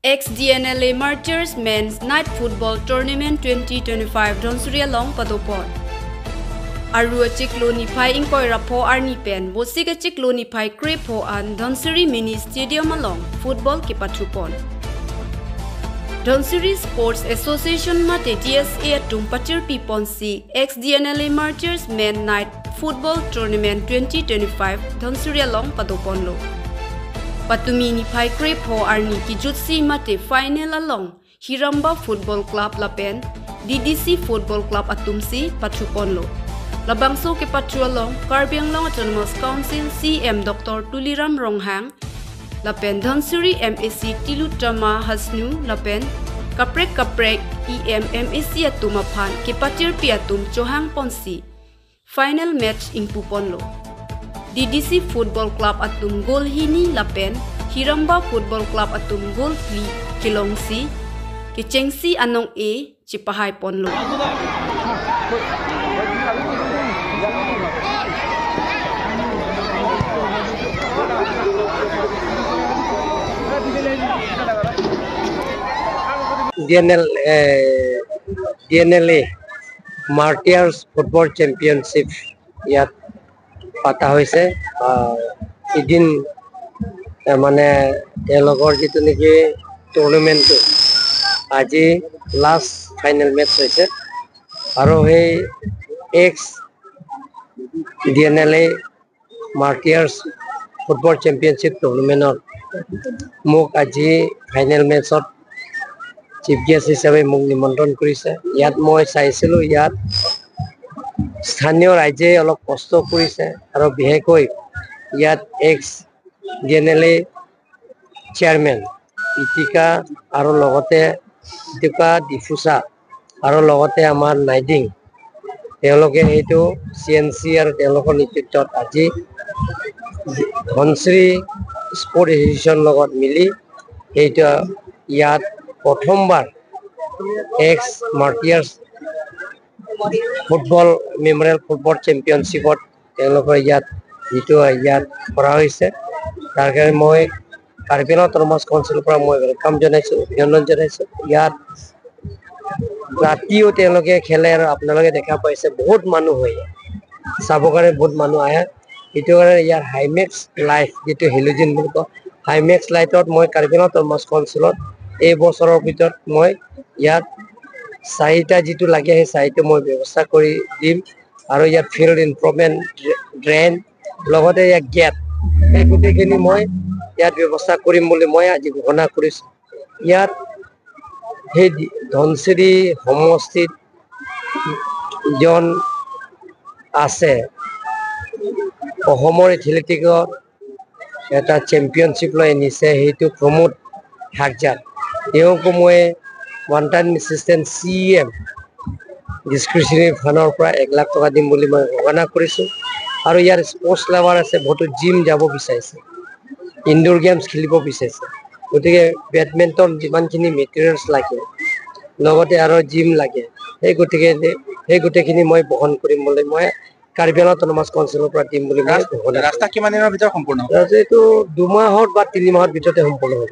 XDNLA Martyrs Men's Night Football Tournament 2025 Dhonsuria Long Padopon Arua Chikloni Pai Inkoi Rapo Arni Pen Bosika Chikloni Pai Crepo and Dhonsuri Mini Stadium along Football Kipatupon Dhonsuri Sports Association Mate DSA Tumpachir Piponsi XDNLA Martyrs Men Night Football Tournament 2025 Dhonsuria Long Padopon Lo Patumi ni Pai Crepo Arni Kijutsi Mate Final along Hiramba Football Club Lapen DDC Football Club Atumsi Pachuponlo Labangso ke Pachualong Karbiang Long Autonomous Council CM Dr. Tuliram Ronghang Lapen Dhonsuri MAC Tilutrama Hasnu Lapen Kaprek EM MAC Atumaphan ke Patir Piatum Johang Ponsi Final match in Puponlo DDC Football Club Atum Gol Hini Lapen Hiramba Football Club Atum Gol Pli Kilongsi Kichengsi Anong A Cipahay Ponlo DNLA Martyrs Football Championship yat pata hoise idin mane elogor jitu niki tournament aji last final match hoise aro hey X DNLA Martyrs Football Championship tournament muk aji final match Chief guest হিসাবে মোক নিমন্ত্ৰণ কৰিছে ইয়াত মই চাইছিলো ইয়াত স্থানীয় ৰাজ্যে অলপ কষ্ট কৰিছে আৰু বিশেষকৈ ইয়াত এক্স DNLA চেয়াৰমেন ইতিকা আৰু লগতে ইতিকা ডিফুসা আৰু লগতে আমাৰ নাইডিং তেওঁলোকে এইটো CNC আৰু তেওঁলোকৰ নেতৃত্বত আজি ধনশ্ৰী স্পৰ্ট এছ'চিয়েশ্যন লগত মিলি এইটো ইয়াত প্ৰথমবাৰ এক্স মাৰ্টিয়াৰ্স ফুটবল মেমৰিয়েল ফুটবল চেম্পিয়নশ্বিপত তেওঁলোকৰ ইয়াত যিটো ইয়াত কৰা হৈছে তাৰ কাৰণে মই কাৰ্বিআংলং অটোনমাছ কাউন্সিলৰ পৰা মই ওয়েলকাম জনাইছো অভিনন্দন জনাইছো ইয়াত ৰাতিও তেওঁলোকে খেলে আৰু আপোনালোকে দেখা পাইছে বহুত মানুহ হয় চাবৰ কাৰণে বহুত মানুহ আহে এইটো কাৰণে ইয়াৰ হাইমেক্স লাইফ যিটো হেলোজেন বুলি কয় হাইমেক্স লাইটত মই কাৰ্বিআংলং অটোনমাছ কাউন্সিলত এই বছৰৰ ভিতৰত মই ইয়াত চাৰিটা যিটো লাগে সেই চাৰিটা মই ব্যৱস্থা কৰি দিম আৰু ইয়াত ফিল্ড ইমপ্ৰুভমেন্ট ড্ৰেইন লগতে ইয়াত গেট এই গোটেইখিনি মই ইয়াত ব্যৱস্থা কৰিম বুলি মই আজি ঘোষণা কৰিছো ইয়াত সেই ধনশ্ৰী সমষ্টিত জন আছে অসমৰ এথলেটিকত এটা চেম্পিয়নশ্বিপ লৈ নিছে সেইটো প্ৰমোদ হাকজাত তেওঁকো মই ওৱান টাইম এছিষ্টেণ্ট CM ডিছক্ৰিপশ্যনেৰী ফাণ্ডৰ পৰা 1 লাখ টকা দিম বুলি মই ঘোষণা কৰিছো আৰু ইয়াৰ স্পৰ্টছ লাভাৰ আছে বহুতো জিম যাব বিচাৰিছে ইনডোৰ গেমছ খেলিব বিচাৰিছে গতিকে বেডমিণ্টন যিমানখিনি মেটেৰিয়েলছ লাগে লগতে আৰু জিম লাগে সেই গোটেইখিনি মই বহন কৰিম বুলি মই কাৰ্বিআংলং অটোনমাছ কাউন্সিলৰ পৰা দিম বুলি মই ৰাস্তা কিমান দিনৰ ভিতৰত সম্পূৰ্ণ হ'ব এইটো 2 মাহত বা 3 মাহৰ ভিতৰতে সম্পূৰ্ণ হ'ব